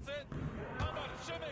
That's it. How about a shimmy?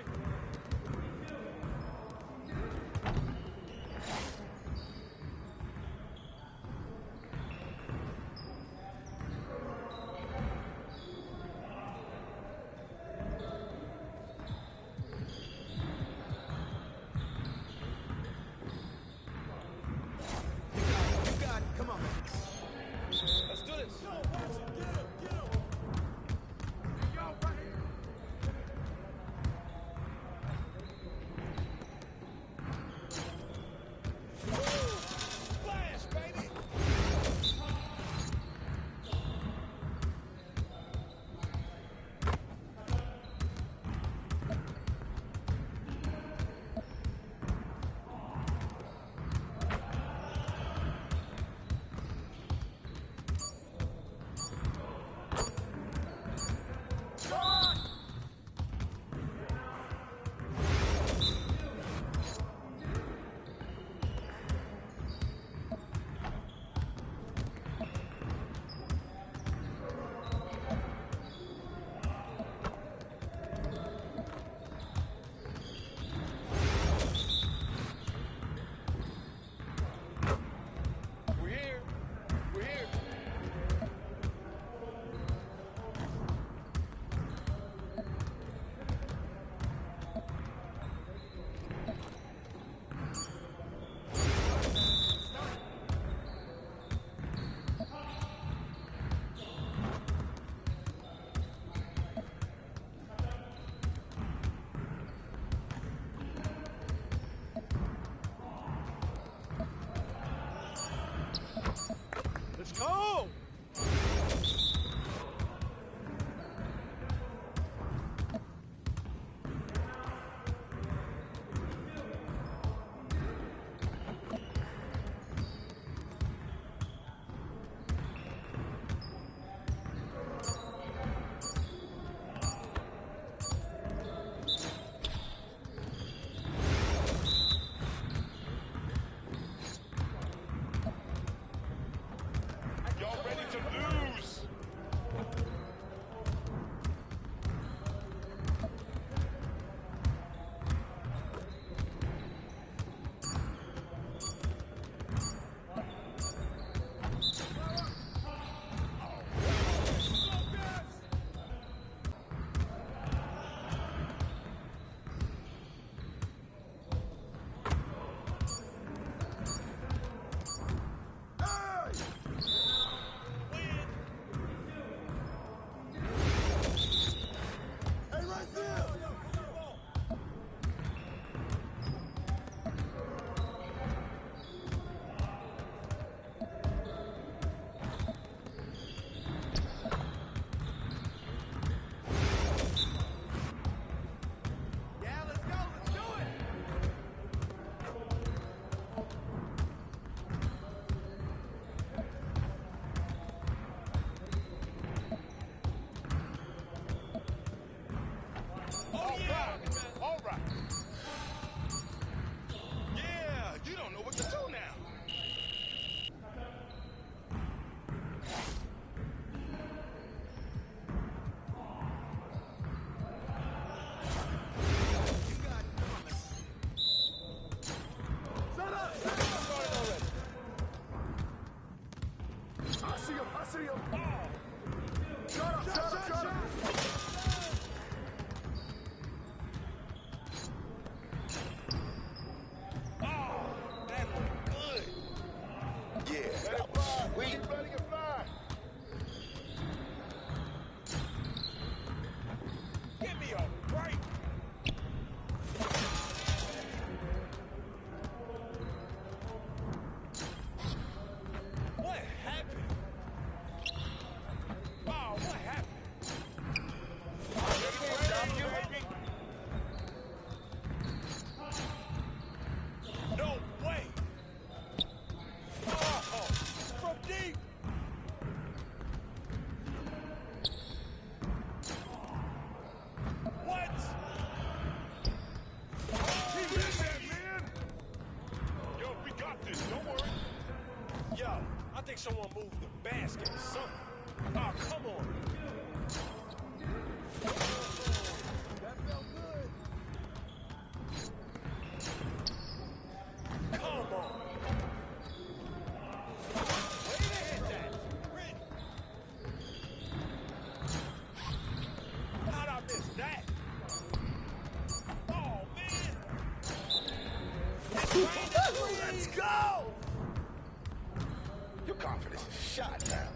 Go! Someone move the basket or something. Oh, come on. Let's go! Your confidence is shot now.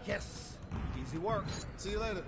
Yes. Easy work. See you later.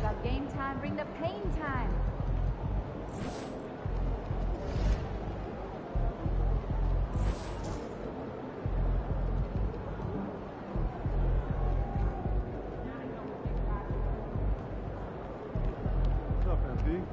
Got game time, bring the pain time. What's up, MP?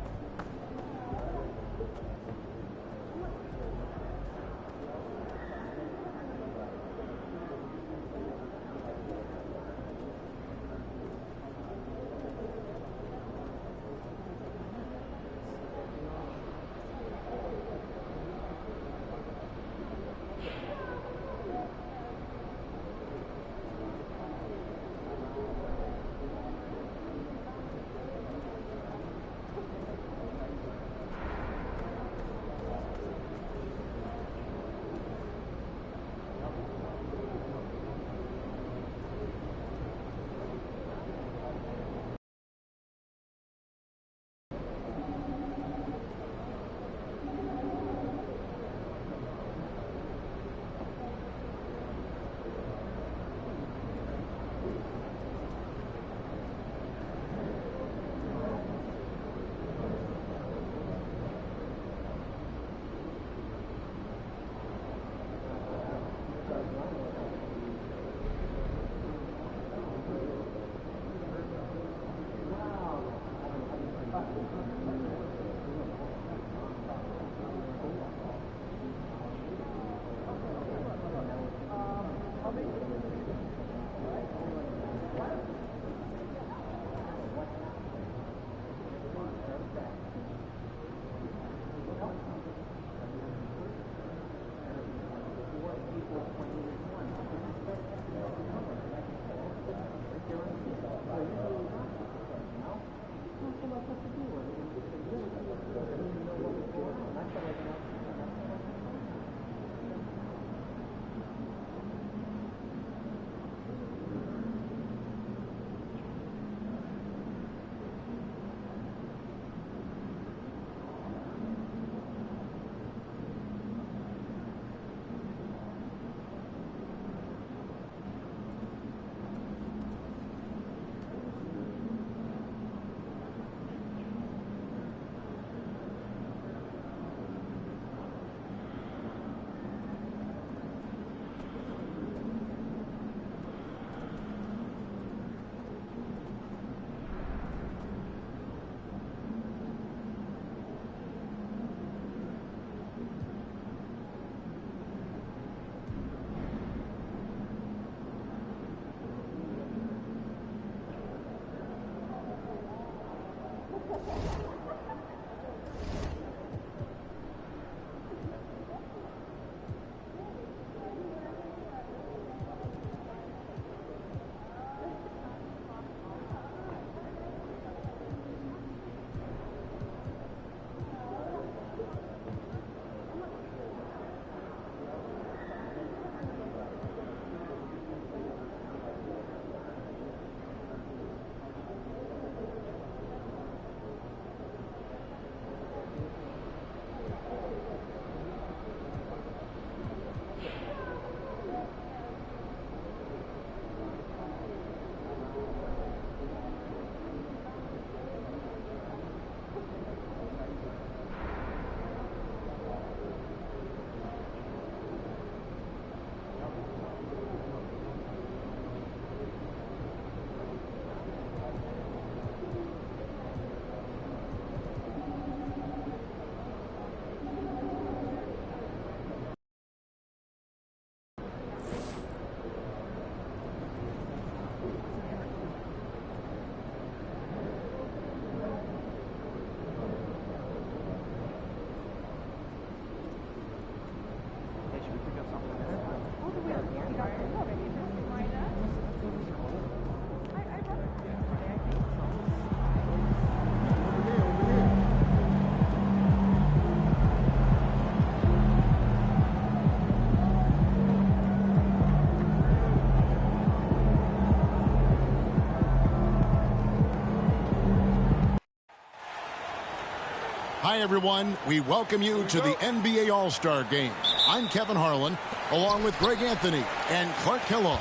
Hi, everyone. We welcome you to the NBA All-Star Game. I'm Kevin Harlan, along with Greg Anthony and Clark Kellogg.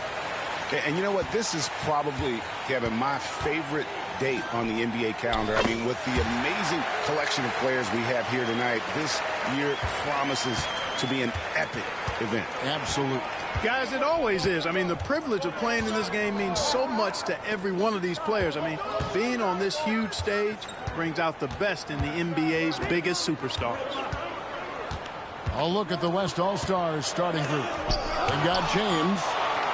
And you know what? This is probably, Kevin, my favorite date on the NBA calendar. I mean, with the amazing collection of players we have here tonight, this year promises to be an epic event. Absolutely. Guys, it always is. I mean, the privilege of playing in this game means so much to every one of these players. I mean, being on this huge stage brings out the best in the NBA's biggest superstars. A look at the West All-Stars starting group. They've got James,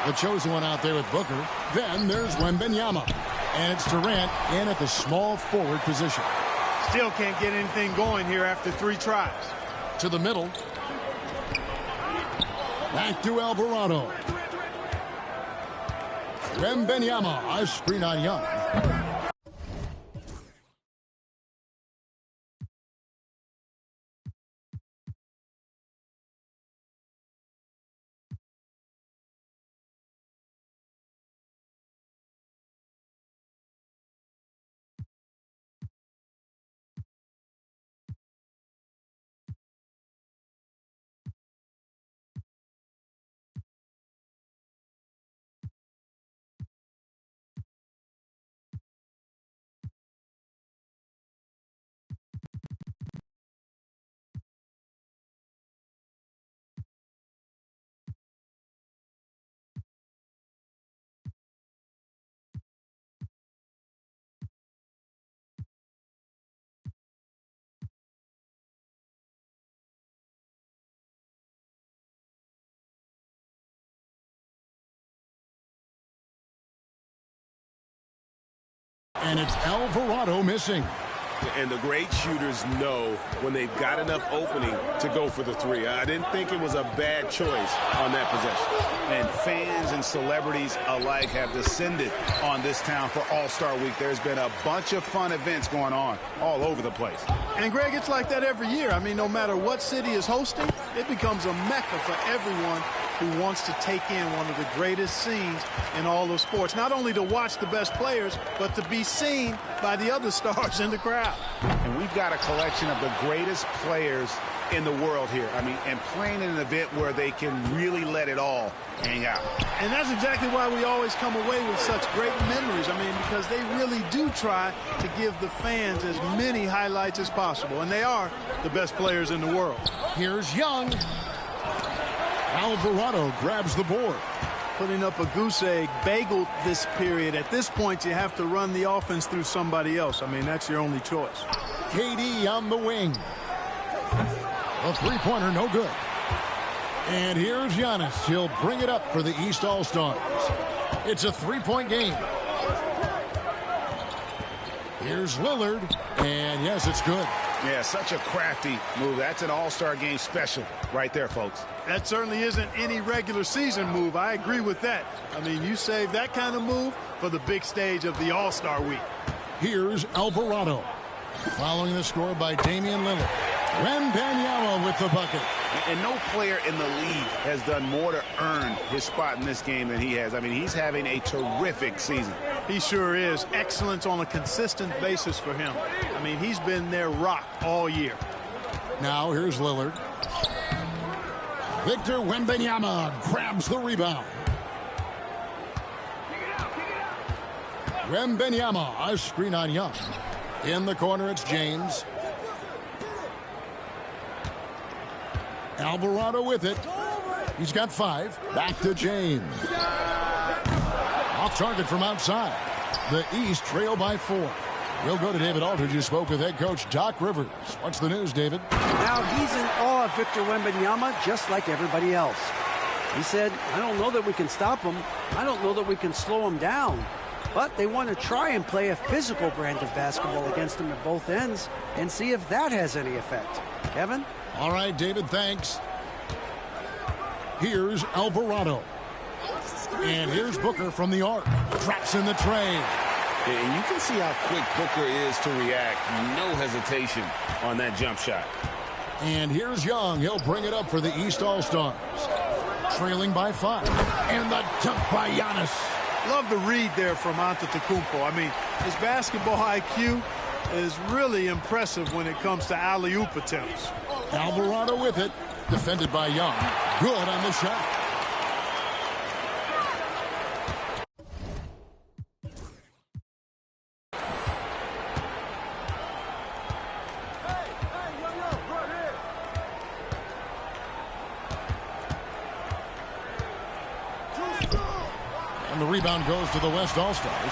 the chosen one out there with Booker. Then there's Wembanyama. And it's Durant in at the small forward position. Still can't get anything going here after 3 tries. To the middle. Back to Alvarado. Wembanyama, a screen on Young. And it's Alvarado missing. And the great shooters know when they've got enough opening to go for the 3. I didn't think it was a bad choice on that possession. And fans and celebrities alike have descended on this town for All-Star Week. There's been a bunch of fun events going on all over the place. And, Greg, it's like that every year. I mean, no matter what city is hosting, it becomes a mecca for everyone who wants to take in one of the greatest scenes in all of sports. Not only to watch the best players, but to be seen by the other stars in the crowd. And we've got a collection of the greatest players in the world here. I mean, and playing in an event where they can really let it all hang out. And that's exactly why we always come away with such great memories. I mean, because they really do try to give the fans as many highlights as possible. And they are the best players in the world. Here's Young. Alvarado grabs the board. Putting up a goose egg bagel this period. At this point, you have to run the offense through somebody else. I mean, that's your only choice. KD on the wing. A three-pointer, no good. And here's Giannis. He'll bring it up for the East All-Stars. It's a three-point game. Here's Lillard. And yes, it's good. Yeah, such a crafty move. That's an All-Star Game special right there, folks. That certainly isn't any regular season move. I agree with that. I mean, you save that kind of move for the big stage of the All-Star Week. Here's Alvarado. Following the score by Damian Lillard. Wembanyama with the bucket. And no player in the league has done more to earn his spot in this game than he has. I mean, he's having a terrific season. He sure is. Excellence on a consistent basis for him. I mean, he's been their rock all year. Now here's Lillard. Victor Wembanyama grabs the rebound. Wembanyama, a screen on Young. In the corner, it's James. Alvarado with it. He's got 5. Back to James. Off target from outside. The East trail by 4. We'll go to David Aldridge, who spoke with head coach Doc Rivers. What's the news, David? Now he's in awe of Victor Wembanyama, just like everybody else. He said, I don't know that we can stop him. I don't know that we can slow him down. But they want to try and play a physical brand of basketball against him at both ends and see if that has any effect. Kevin? All right, David, thanks. Here's Alvarado. And here's Booker from the arc. Drops in the tray. And you can see how quick Booker is to react. No hesitation on that jump shot. And here's Young. He'll bring it up for the East All-Stars. Trailing by 5. And the dunk by Giannis. Love the read there from Antetokounmpo. I mean, his basketball IQ is really impressive when it comes to alley-oop attempts. Alvarado with it. Defended by Young. Good on the shot. And the rebound goes to the West All-Stars.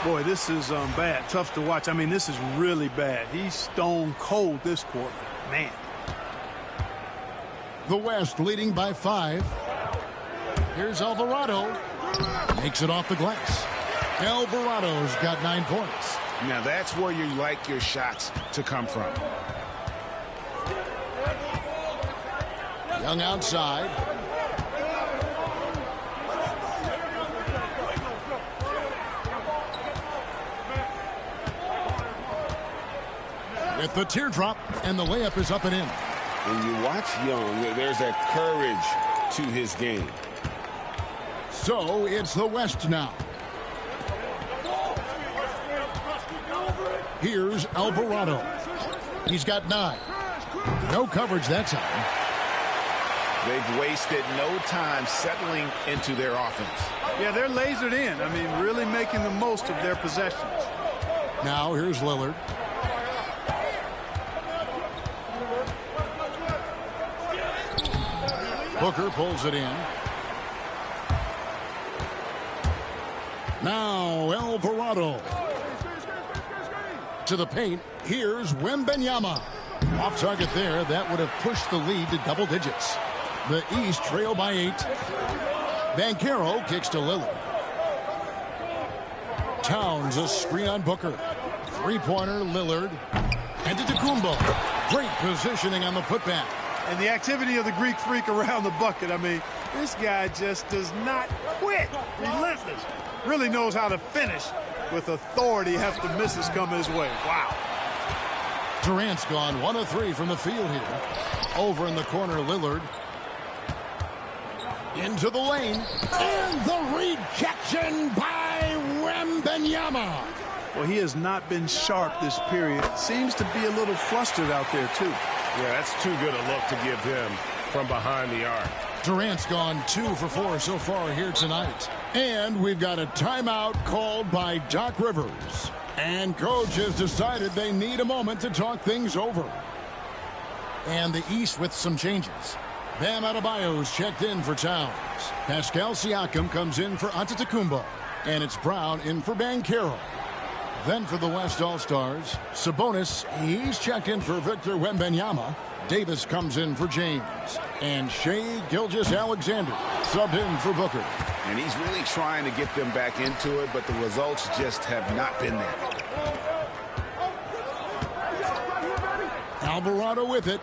Boy, this is bad. Tough to watch. I mean, this is really bad. He's stone cold this quarter. Man. The West leading by 5. Here's Alvarado. Makes it off the glass. Alvarado's got 9 points. Now that's where you like your shots to come from. Young outside. With the teardrop, and the layup is up and in. When you watch Young, there's a courage to his game. So it's the West now. Here's Alvarado. He's got 9. No coverage that time. They've wasted no time settling into their offense. Yeah, they're lasered in. I mean, really making the most of their possessions. Now here's Lillard. Booker pulls it in. Now Alvarado. To the paint. Here's Wembanyama. Off target there. That would have pushed the lead to double digits. The East trail by 8. Banchero kicks to Lillard. Towns a screen on Booker. Three-pointer Lillard. And to Antetokounmpo. Great positioning on the putback. And the activity of the Greek freak around the bucket. I mean, this guy just does not quit. Relentless. Really knows how to finish with authority after misses come his way. Wow. Durant's gone 1 of 3 from the field here. Over in the corner, Lillard. Into the lane. And the rejection by Wembanyama. Well, he has not been sharp this period. Seems to be a little flustered out there, too. Yeah, that's too good a look to give him from behind the arc. Durant's gone 2 for 4 so far here tonight. And we've got a timeout called by Doc Rivers. And coach has decided they need a moment to talk things over. And the East with some changes. Bam Adebayo's checked in for Towns. Pascal Siakam comes in for Antetokounmpo. And it's Brown in for Banchero. Then for the West All-Stars, Sabonis, he's checked in for Victor Wembanyama. Davis comes in for James. And Shai Gilgeous-Alexander subbed in for Booker. And he's really trying to get them back into it, but the results just have not been there. Alvarado with it.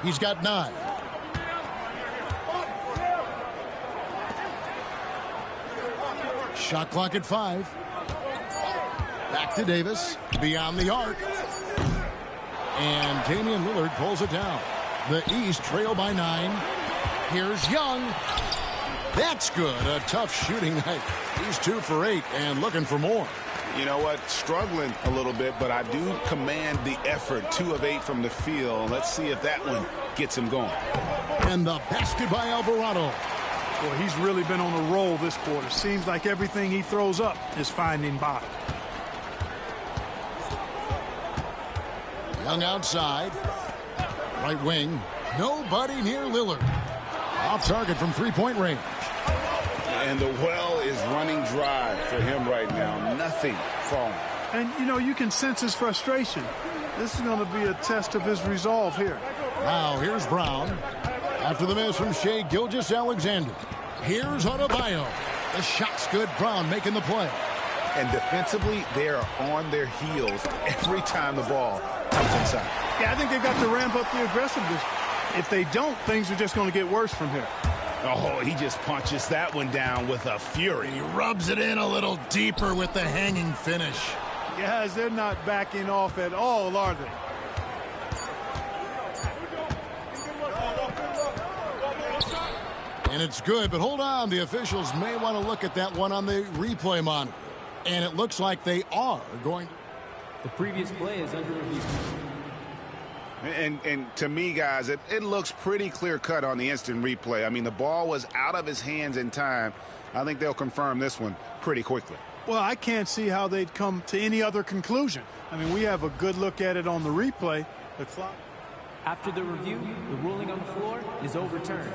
He's got 9. Shot clock at 5. Back to Davis. Beyond the arc. And Damian Lillard pulls it down. The East trail by 9. Here's Young. That's good. A tough shooting night. He's 2 for 8 and looking for more. You know what? Struggling a little bit, but I do command the effort. 2 of 8 from the field. Let's see if that one gets him going. And the basket by Alvarado. Well, he's really been on a roll this quarter. Seems like everything he throws up is finding bottom. Young outside. Right wing. Nobody near Lillard. Off target from three-point range. And the well is running dry for him right now. Nothing falling. And, you know, you can sense his frustration. This is going to be a test of his resolve here. Now, here's Brown. After the miss from Shai Gilgeous-Alexander. Here's Adebayo. The shot's good. Brown making the play. And defensively, they are on their heels every time the ball comes inside. Yeah, I think they've got to ramp up the aggressiveness. If they don't, things are just going to get worse from here. Oh, he just punches that one down with a fury. He rubs it in a little deeper with the hanging finish. Guys, they're not backing off at all, are they? And it's good, but hold on. The officials may want to look at that one on the replay monitor. And it looks like they are going to. The previous play is under review. And to me, guys, it looks pretty clear-cut on the instant replay. I mean, the ball was out of his hands in time. I think they'll confirm this one pretty quickly. Well, I can't see how they'd come to any other conclusion. I mean, we have a good look at it on the replay. The clock. After the review, the ruling on the floor is overturned.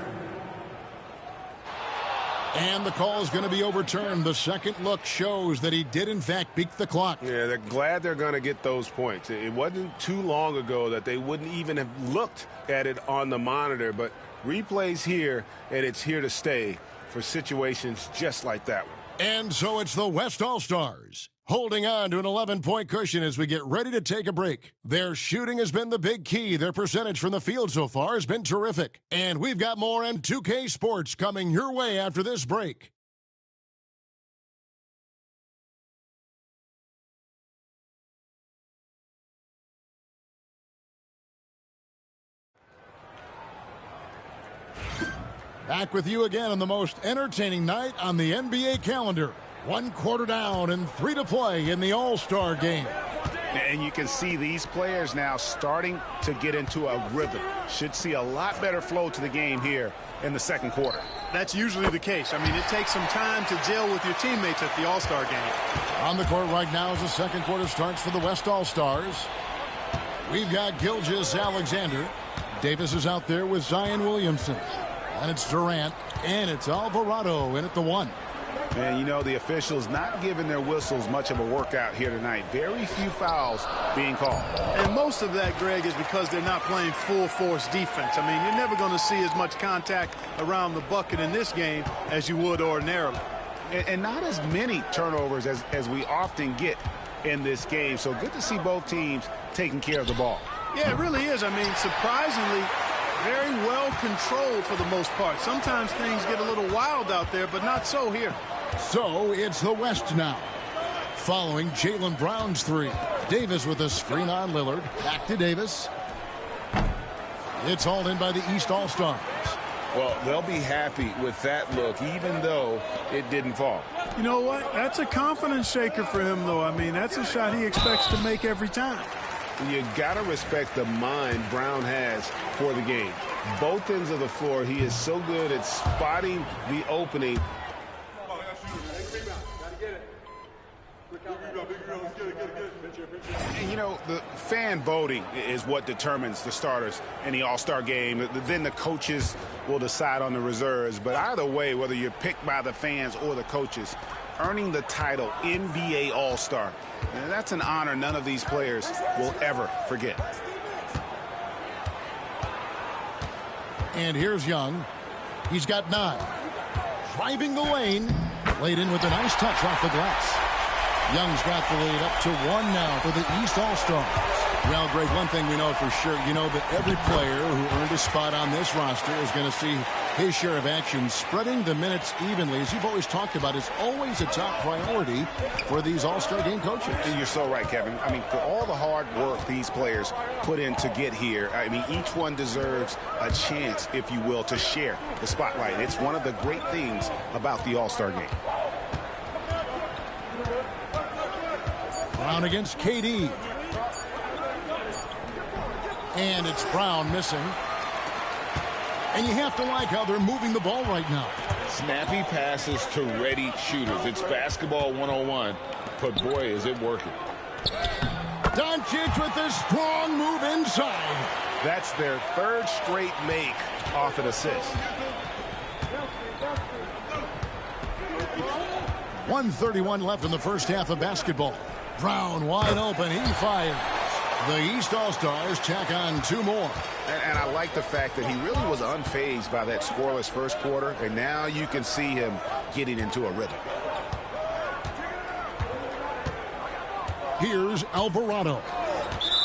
And the call is going to be overturned. The second look shows that he did, in fact, beat the clock. Yeah, they're glad they're going to get those points. It wasn't too long ago that they wouldn't even have looked at it on the monitor, but replays here, and it's here to stay for situations just like that one. And so it's the West All-Stars holding on to an 11-point cushion as we get ready to take a break. Their shooting has been the big key. Their percentage from the field so far has been terrific. And we've got more M2K Sports coming your way after this break. Back with you again on the most entertaining night on the NBA calendar. 1 quarter down and 3 to play in the All-Star game. And you can see these players now starting to get into a rhythm. Should see a lot better flow to the game here in the second quarter. That's usually the case. I mean, it takes some time to gel with your teammates at the All-Star game. On the court right now as the second quarter starts for the West All-Stars. We've got Gilgeous-Alexander. Davis is out there with Zion Williamson. And it's Durant, and it's Alvarado in at the 1. And, you know, the officials not giving their whistles much of a workout here tonight. Very few fouls being called. And most of that, Greg, is because they're not playing full-force defense. I mean, you're never going to see as much contact around the bucket in this game as you would ordinarily. And not as many turnovers as we often get in this game. So good to see both teams taking care of the ball. Yeah, it really is. I mean, surprisingly, very well controlled for the most part. Sometimes things get a little wild out there, but not so here. So it's the West now. Following Jaylen Brown's 3. Davis with a screen on Lillard. Back to Davis. It's hauled in by the East All-Stars. Well, they'll be happy with that look, even though it didn't fall. You know what? That's a confidence shaker for him, though. I mean, that's a shot he expects to make every time. You got to respect the mind Brown has for the game. Both ends of the floor, he is so good at spotting the opening. And, you know, the fan voting is what determines the starters in the All-Star game. Then the coaches will decide on the reserves. But either way, whether you're picked by the fans or the coaches, earning the title NBA All-Star, that's an honor none of these players will ever forget. And here's Young. He's got 9. Driving the lane. Laid in with a nice touch off the glass. Young's got the lead up to 1 now for the East All-Stars. Well, Greg, one thing we know for sure, you know that every player who earned a spot on this roster is going to see his share of action. Spreading the minutes evenly, as you've always talked about, is always a top priority for these All-Star game coaches. And you're so right, Kevin. I mean, for all the hard work these players put in to get here, I mean, each one deserves a chance, if you will, to share the spotlight. It's one of the great things about the All-Star game. Brown against KD. And it's Brown missing. And you have to like how they're moving the ball right now. Snappy passes to ready shooters. It's basketball 101, but boy, is it working. Doncic with a strong move inside. That's their 3rd straight make off an assist. 1:31 left in the first half of basketball. Brown wide open. He fires. The East All-Stars tack on 2 more. And I like the fact that he really was unfazed by that scoreless first quarter, and now you can see him getting into a rhythm. Here's Alvarado.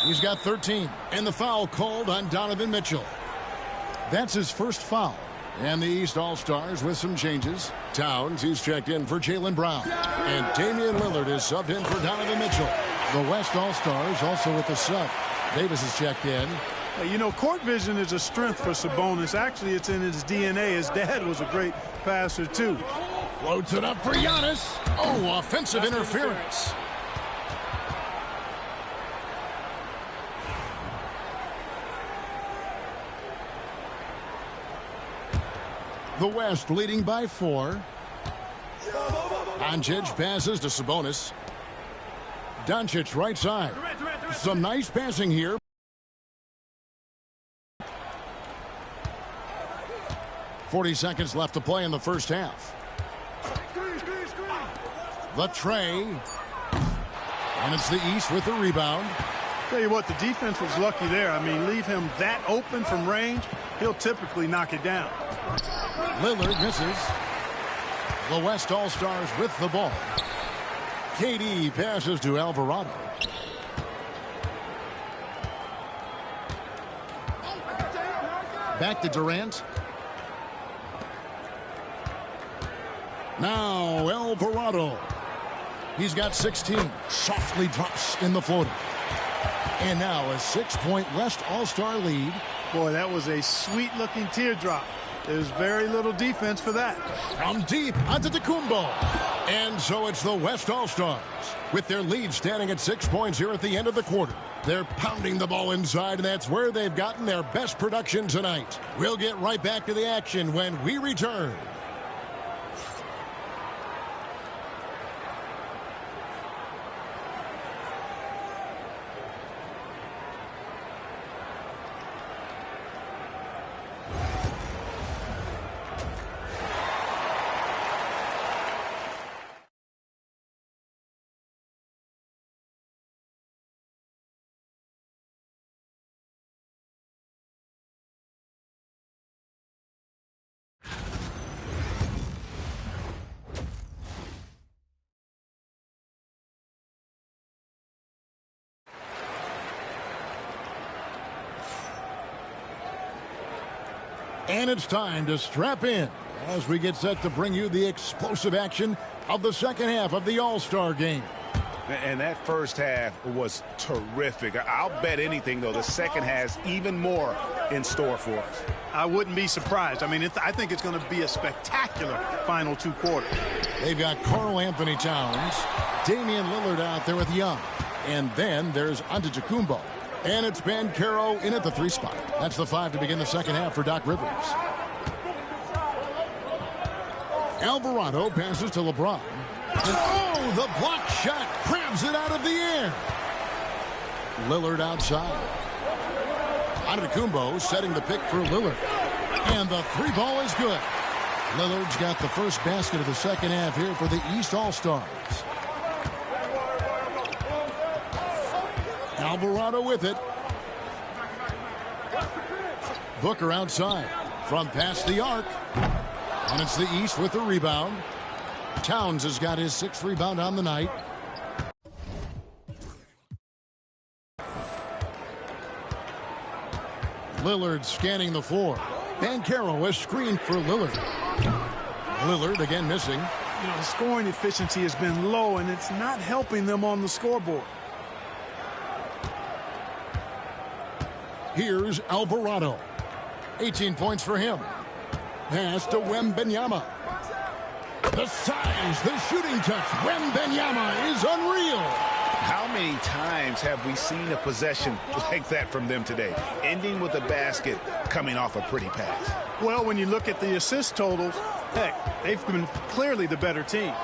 He's got 13, and the foul called on Donovan Mitchell. That's his first foul. And the East All-Stars with some changes. Towns, he's checked in for Jaylen Brown. And Damian Lillard is subbed in for Donovan Mitchell. The West All-Stars also with the sub. Davis is checked in. You know, court vision is a strength for Sabonis. Actually, it's in his DNA. His dad was a great passer, too. Floats it up for Giannis. Oh, offensive interference. The West leading by 4. Doncic passes to Sabonis. Doncic right side. Some nice passing here. .40 seconds left to play in the first half. The tray. And it's the East with the rebound. Tell you what, the defense was lucky there. I mean, leave him that open from range, he'll typically knock it down. Lillard misses. The West All-Stars with the ball. KD passes to Alvarado. Back to Durant. Now Alvarado. He's got 16. Softly drops in the floater. And now a 6-point West All-Star lead. Boy, that was a sweet-looking teardrop. There's very little defense for that. From deep onto Antetokounmpo. And so it's the West All-Stars. With their lead standing at 6 points here at the end of the quarter. They're pounding the ball inside, and that's where they've gotten their best production tonight. We'll get right back to the action when we return. And it's time to strap in as we get set to bring you the explosive action of the second half of the All-Star game. And that first half was terrific. I'll bet anything, though, the second has even more in store for us. I wouldn't be surprised. I mean, I think it's going to be a spectacular final 2 quarters. They've got Karl Anthony Towns, Damian Lillard out there with Young. And then there's Antetokounmpo. And it's Banchero in at the 3 spot. That's the 5 to begin the second half for Doc Rivers. Alvarado passes to LeBron. And oh, the block shot grabs it out of the air. Lillard outside. Antetokounmpo setting the pick for Lillard. And the 3 ball is good. Lillard's got the first basket of the second half here for the East All-Stars. Alvarado with it. Booker outside from past the arc. And it's the East with the rebound. Towns has got his 6th rebound on the night. Lillard scanning the floor. Banchero, a screen for Lillard. Lillard again missing. You know, the scoring efficiency has been low, and it's not helping them on the scoreboard. Here's Alvarado. 18 points for him. Pass to Wembanyama. The size, the shooting touch. Wembanyama is unreal. How many times have we seen a possession like that from them today? Ending with a basket coming off a pretty pass. Well, when you look at the assist totals, heck, they've been clearly the better team.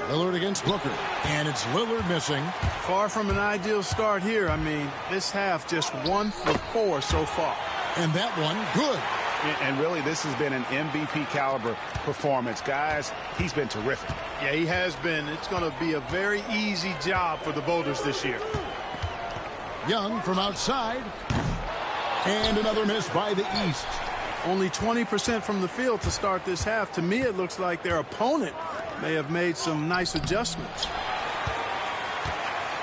Lillard against Booker. And it's Lillard missing. Far from an ideal start here. I mean, this half just 1 for 4 so far. And that one, good. And really, this has been an MVP caliber performance. Guys, he's been terrific. Yeah, he has been. It's going to be a very easy job for the voters this year. Young from outside. And another miss by the East. Only 20% from the field to start this half. To me, it looks like their opponent may have made some nice adjustments.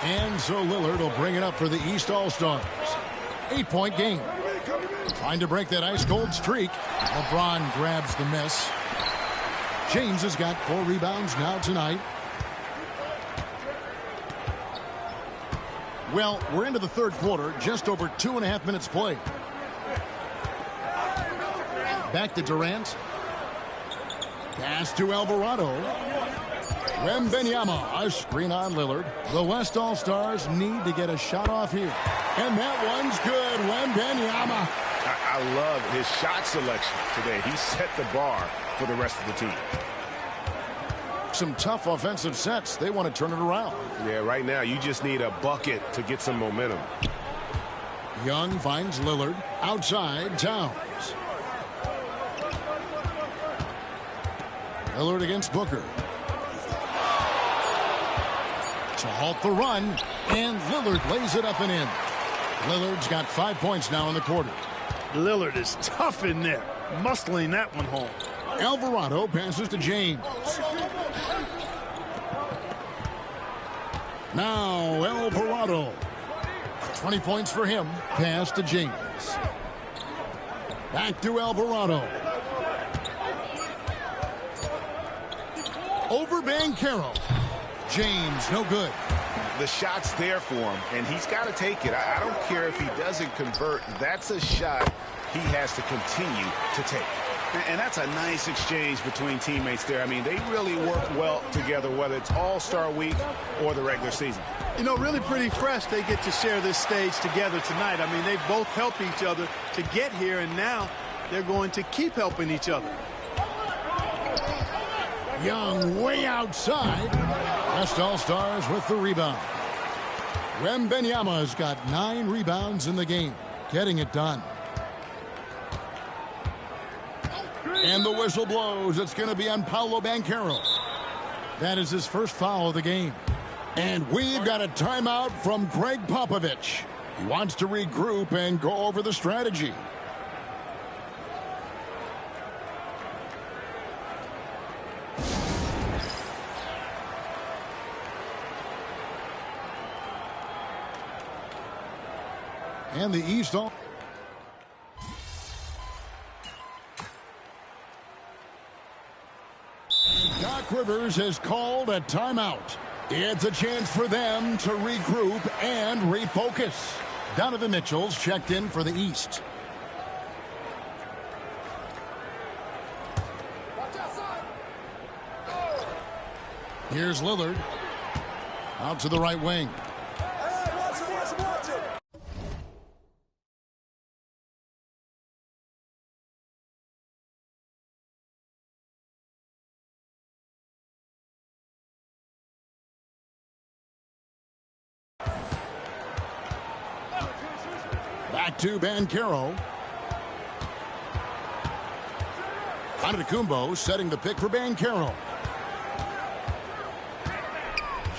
And so Lillard will bring it up for the East All-Stars. 8-point game. Trying to break that ice-cold streak. LeBron grabs the miss. James has got 4 rebounds now tonight. Well, we're into the third quarter. Just over 2.5 minutes played. Back to Durant. Pass to Alvarado. Wembanyama, a screen on Lillard. The West All-Stars need to get a shot off here. And that one's good. Wembanyama I love his shot selection today. He set the bar for the rest of the team. Some tough offensive sets. They want to turn it around. Yeah, right now you just need a bucket to get some momentum. Young finds Lillard outside Towns. Lillard against Booker. To halt the run, and Lillard lays it up and in. Lillard's got 5 points now in the quarter. Lillard is tough in there, muscling that one home. Alvarado passes to James. Now Alvarado. 20 points for him. Pass to James. Back to Alvarado. Over Banchero. James, no good. The shot's there for him, and he's got to take it. I don't care if he doesn't convert. That's a shot he has to continue to take. And that's a nice exchange between teammates there. I mean, they really work well together, whether it's All-Star Week or the regular season. You know, really pretty fresh they get to share this stage together tonight. I mean, they've both helped each other to get here, and now they're going to keep helping each other. Young way outside. West All-Stars with the rebound. Wembanyama's got 9 rebounds in the game, getting it done. And the whistle blows. It's going to be on Paolo Banchero. That is his first foul of the game. And we've got a timeout from Greg Popovich. He wants to regroup and go over the strategy. And the East all. Doc Rivers has called a timeout. It's a chance for them to regroup and refocus. Donovan Mitchell's checked in for the East. Here's Lillard. Out to the right wing. Back to Banchero. Antetokounmpo setting the pick for Banchero.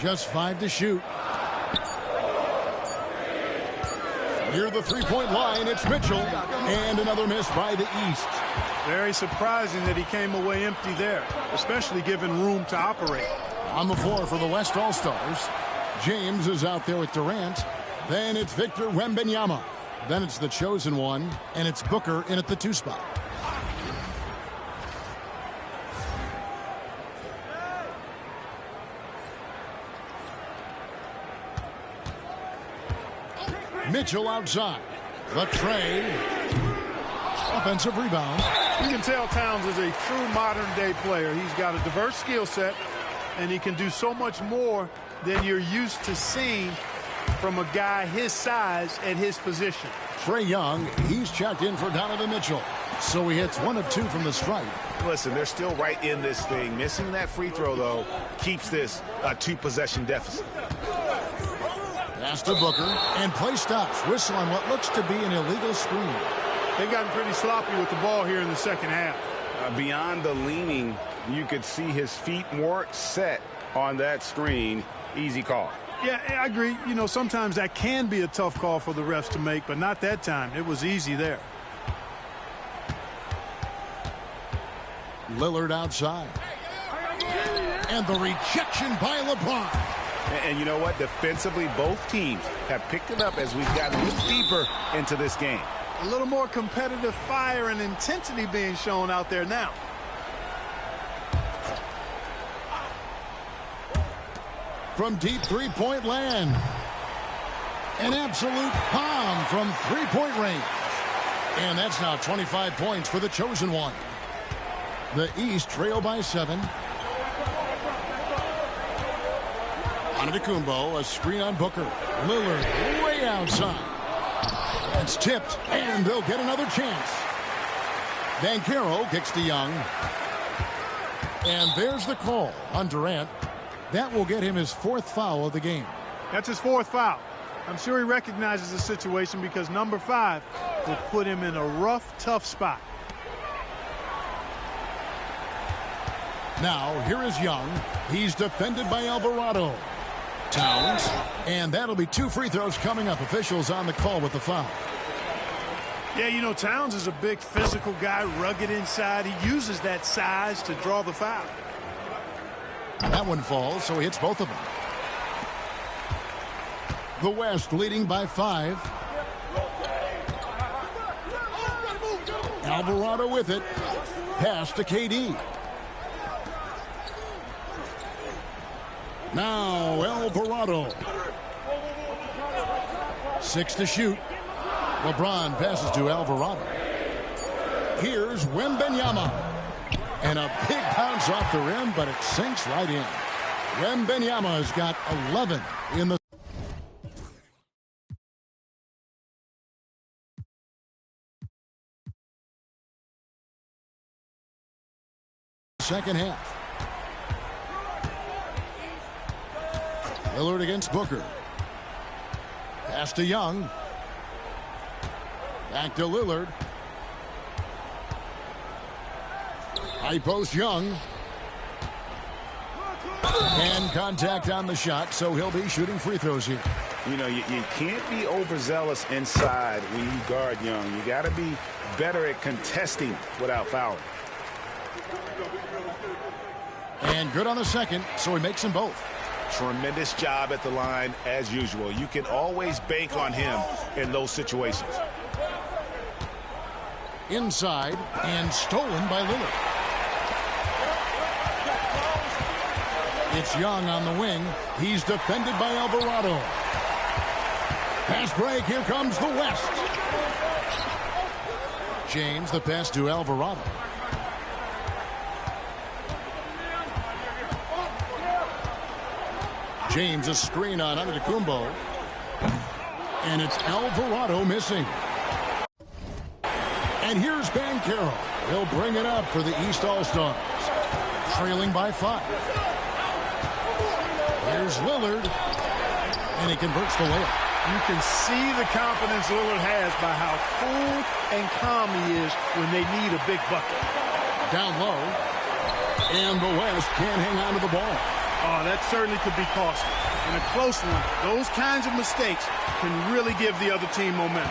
Just 5 to shoot. Near the three-point line, it's Mitchell. And another miss by the East. Very surprising that he came away empty there, especially given room to operate. On the floor for the West All-Stars, James is out there with Durant. Then it's Victor Wembanyama. Then it's the chosen one, and it's Booker in at the 2 spot. Mitchell outside. The tray. Offensive rebound. You can tell Towns is a true modern-day player. He's got a diverse skill set, and he can do so much more than you're used to seeing from a guy his size at his position. Trae Young, he's checked in for Donovan Mitchell. So he hits 1 of 2 from the stripe. Listen, they're still right in this thing. Missing that free throw, though, keeps this a 2-possession deficit. Pass to Booker, and play stops. Whistle on what looks to be an illegal screen. They've gotten pretty sloppy with the ball here in the second half. Beyond the leaning, you could see his feet more set on that screen. Easy call. Yeah, I agree. You know, sometimes that can be a tough call for the refs to make, but not that time. It was easy there. Lillard outside. And the rejection by LeBron. And you know what? Defensively, both teams have picked it up as we've gotten a little deeper into this game. A little more competitive fire and intensity being shown out there now. From deep three-point land. An absolute bomb from three-point range. And that's now 25 points for the chosen one. The East trail by 7. Antetokounmpo, a screen on Booker. Lillard way outside. It's tipped, and they'll get another chance. Banchero kicks to Young. And there's the call on Durant. That will get him his 4th foul of the game. That's his 4th foul. I'm sure he recognizes the situation because number 5 will put him in a rough, tough spot. Now, here is Young. He's defended by Alvarado. Towns. And that'll be 2 free throws coming up. Officials on the call with the foul. Yeah, you know, Towns is a big physical guy, rugged inside. He uses that size to draw the foul. That one falls, so he hits both of them. The West leading by 5. Alvarado with it. Pass to KD. Now Alvarado. 6 to shoot. LeBron passes to Alvarado. Here's Wembanyama. And a big bounce off the rim, but it sinks right in. Wembanyama has got 11 in the second half. Lillard against Booker. Pass to Young. Back to Lillard. High post Young. And contact on the shot, so he'll be shooting free throws here. You know, you can't be overzealous inside when you guard Young. You got to be better at contesting without fouling. And good on the second, so he makes them both. Tremendous job at the line as usual. You can always bank on him in those situations. Inside and stolen by Lillard. It's Young on the wing. He's defended by Alvarado. Pass break. Here comes the West. James, the pass to Alvarado. James, a screen on Antetokounmpo. And it's Alvarado missing. And here's Banchero. He'll bring it up for the East All-Stars. Trailing by 5. Here's Lillard. And he converts the layup. You can see the confidence Lillard has by how cool and calm he is when they need a big bucket. Down low. And the West can't hang on to the ball. Oh, that certainly could be costly. In a close one, those kinds of mistakes can really give the other team momentum.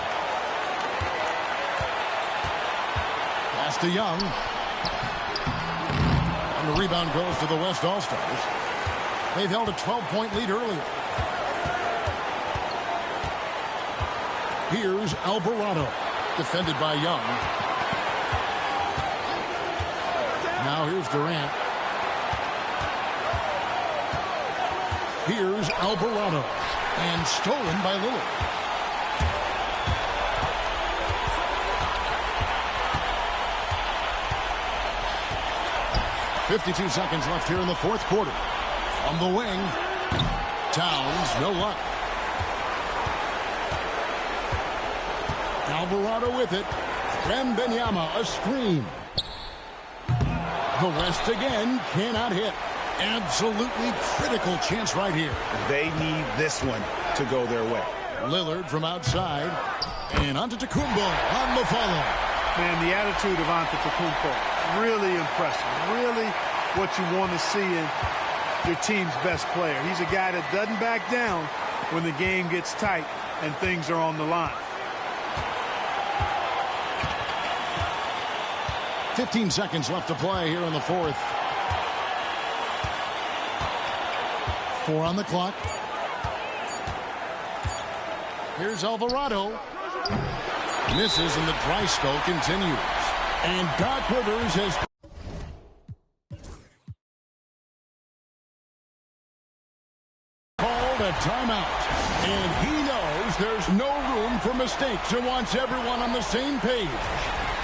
Pass to Young. And the rebound goes to the West All-Stars. They've held a 12-point lead earlier. Here's Alvarado, defended by Young. Now here's Durant. Here's Alvarado, and stolen by Lillard. .52 seconds left here in the 4th quarter. On the wing, Towns, no luck. Alvarado with it. Wembanyama, a screen. The West again cannot hit. Absolutely critical chance right here. They need this one to go their way. Lillard from outside. And Antetokounmpo on the follow. Man, the attitude of Antetokounmpo, really impressive. Really what you want to see in your team's best player. He's a guy that doesn't back down when the game gets tight and things are on the line. 15 seconds left to play here in the 4th. 4 on the clock. Here's Alvarado. Misses and the dry spell continues. And Doc Rivers has called a timeout. And he knows there's no room for mistakes and wants everyone on the same page.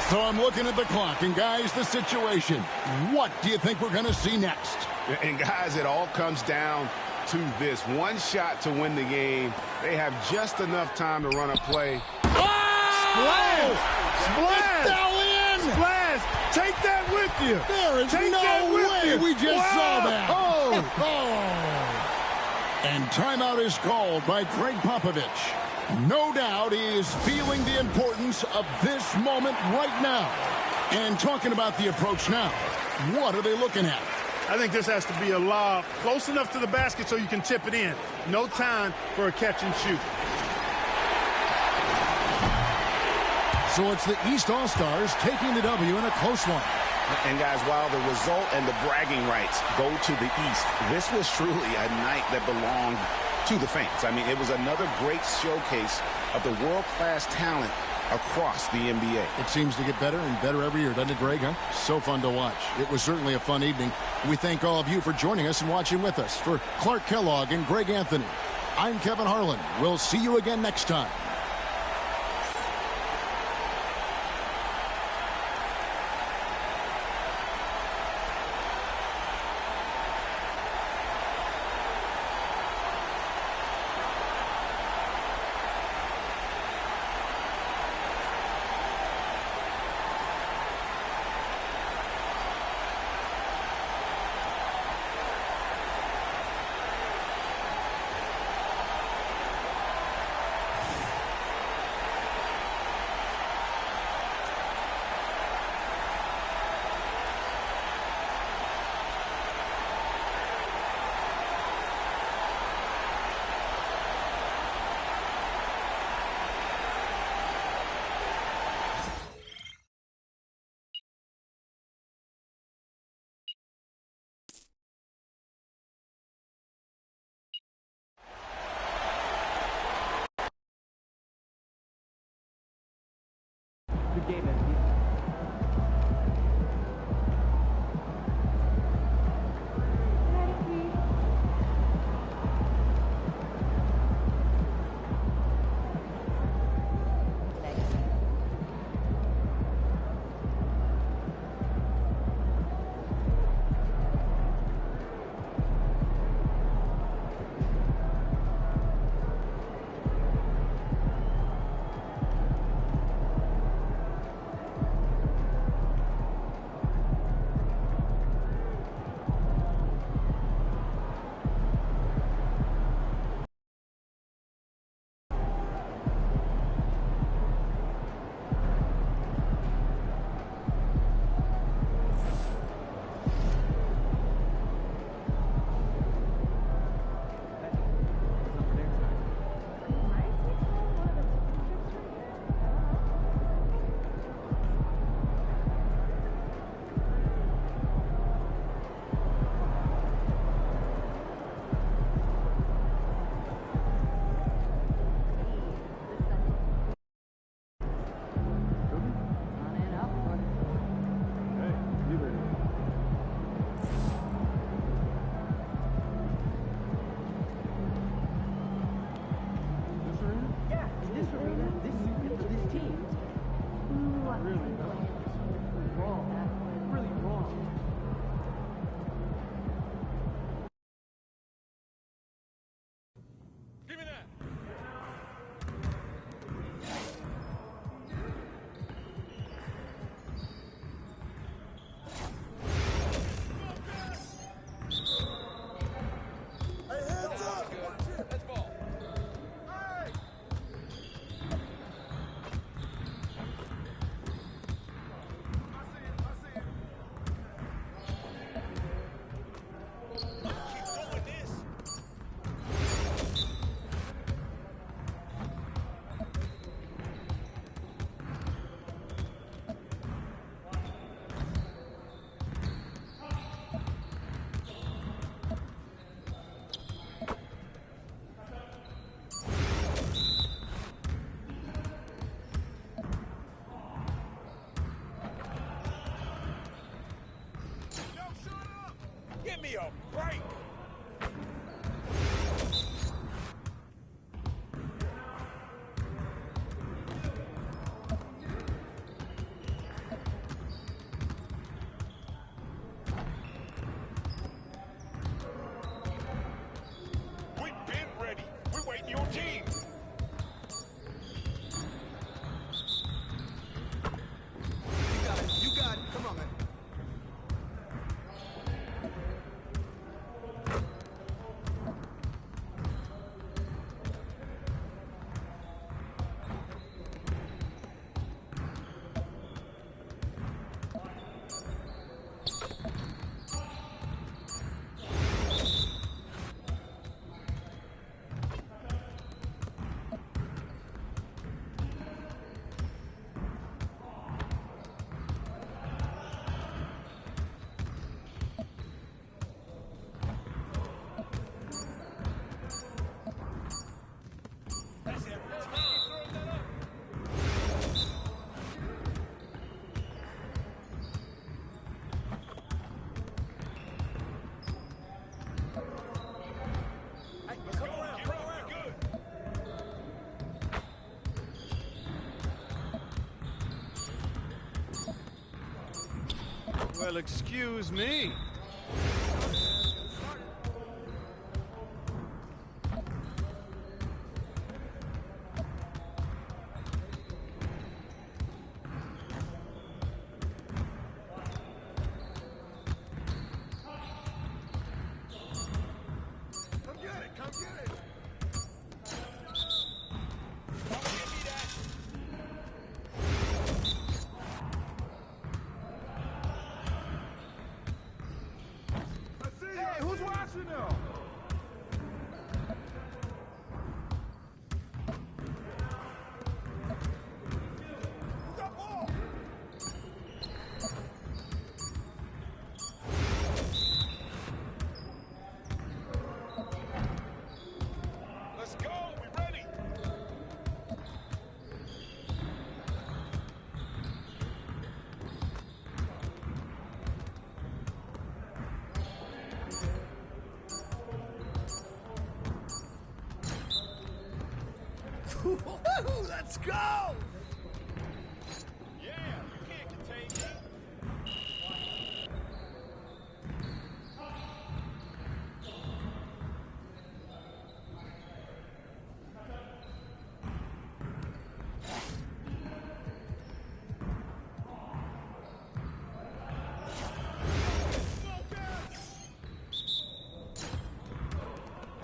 So I'm looking at the clock, and guys, the situation. What do you think we're going to see next? And guys, it all comes down to this. One shot to win the game. They have just enough time to run a play. Ah! Splash! Splash! It fell in! Splash! Take that with you! There is Take no that with way you. we just saw Wow. that. And timeout is called by Greg Popovich. No doubt he is feeling the importance of this moment right now. And talking about the approach now, what are they looking at? I think this has to be a lob close enough to the basket so you can tip it in. No time for a catch and shoot. So it's the East All-Stars taking the W in a close one. And guys, while the result and the bragging rights go to the East, this was truly a night that belonged to the fans. I mean, it was another great showcase of the world-class talent across the NBA. It seems to get better and better every year, doesn't it, Greg? Huh? So fun to watch. It was certainly a fun evening. We thank all of you for joining us and watching with us. For Clark Kellogg and Greg Anthony, I'm Kevin Harlan. We'll see you again next time. Well, excuse me. Come get it, come get it. Hey, who's watching now? Who's got ball? Let's go. We ready. Let's go! Yeah, you can't contain me.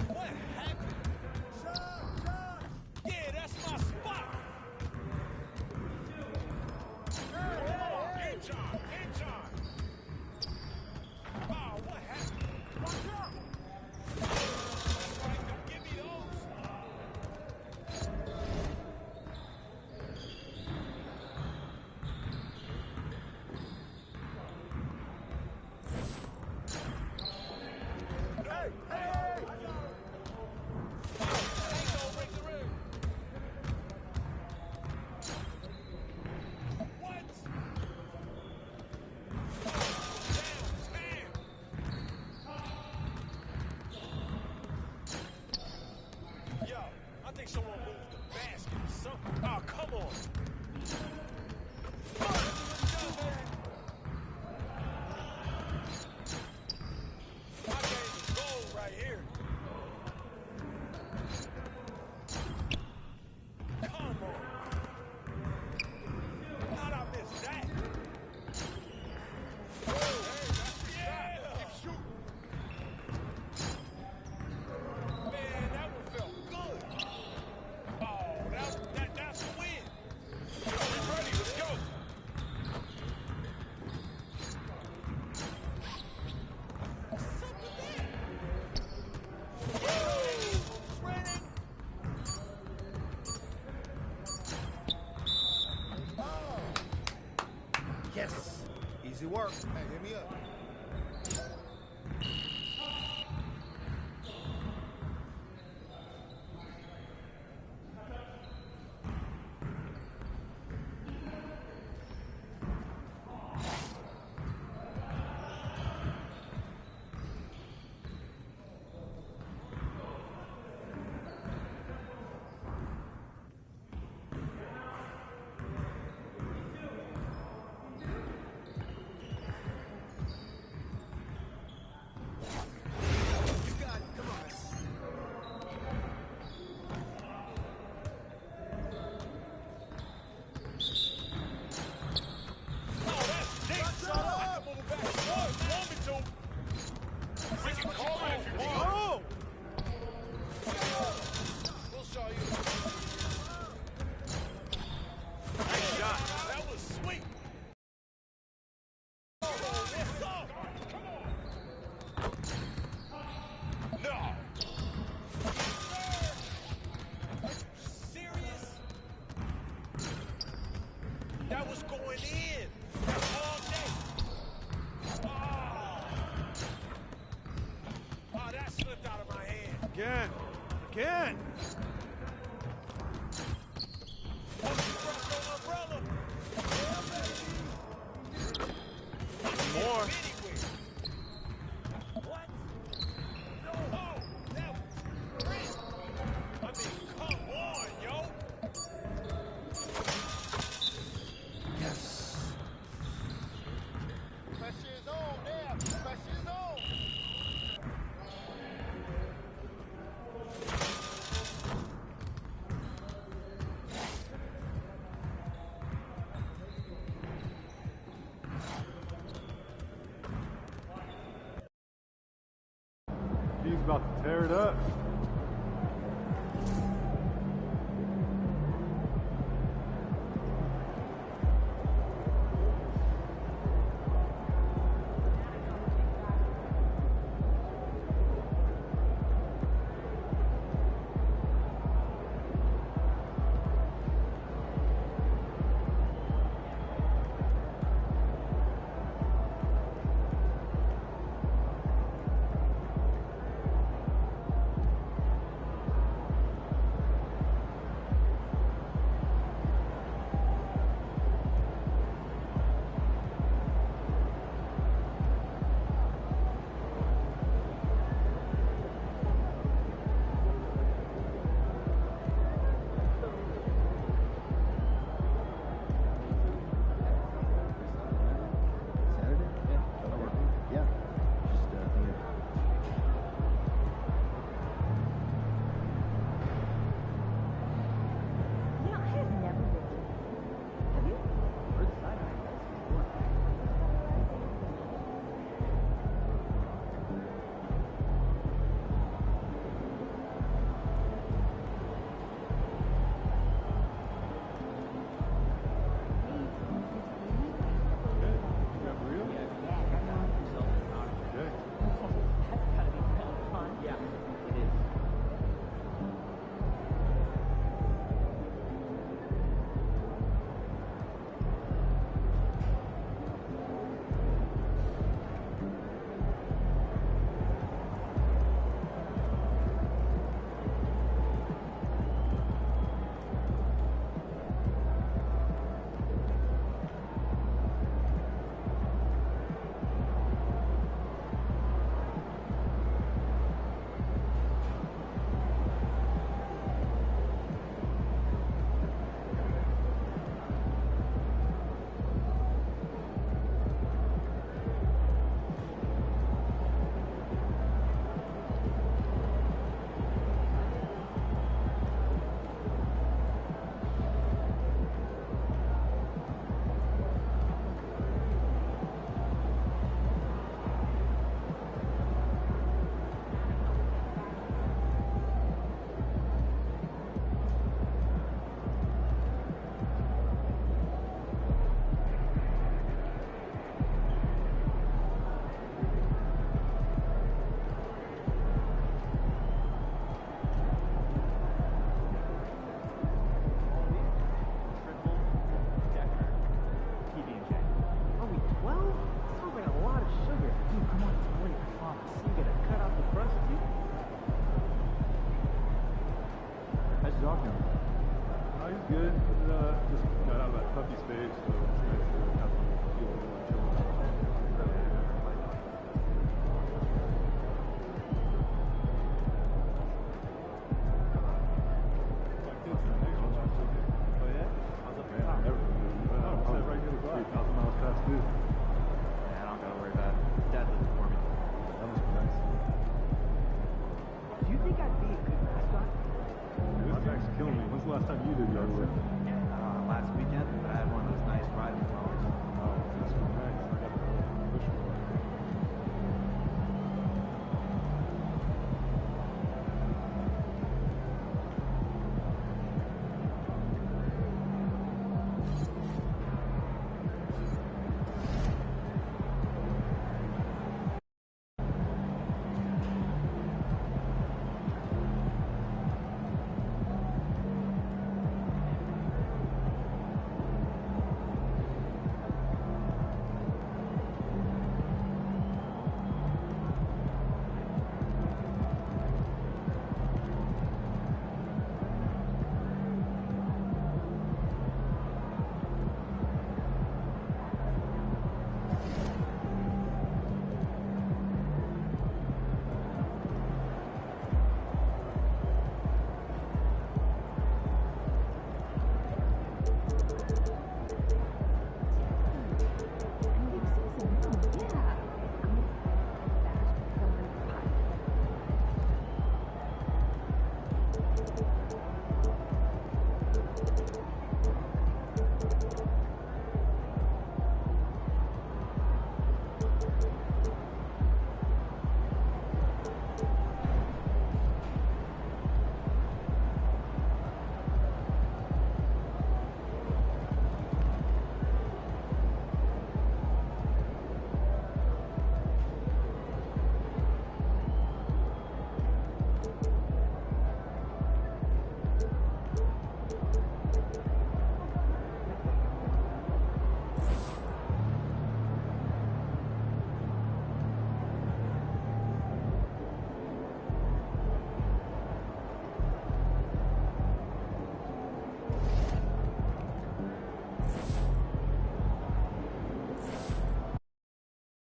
What happened? Shot! Yeah, that's my spot! Game time! Game time! Oh, what happened? Watch out! Don't give me those! Hey! Hey! What? Yo, I think someone moved the basket or something. Oh, come on. My game is gold right here. Come on. How'd I miss that? Yeah! Keep shooting. Man, that one felt good. Oh, that's the win. We're ready. Let's go. What's up with that? Shredded. Yes. Easy work. Hey, hit me up. That was going in. That's all day. Oh, that slipped out of my hand. Again. Umbrella. More. What? Oh, that was great. I mean, come on, yo. Yes. Question? about to tear it up.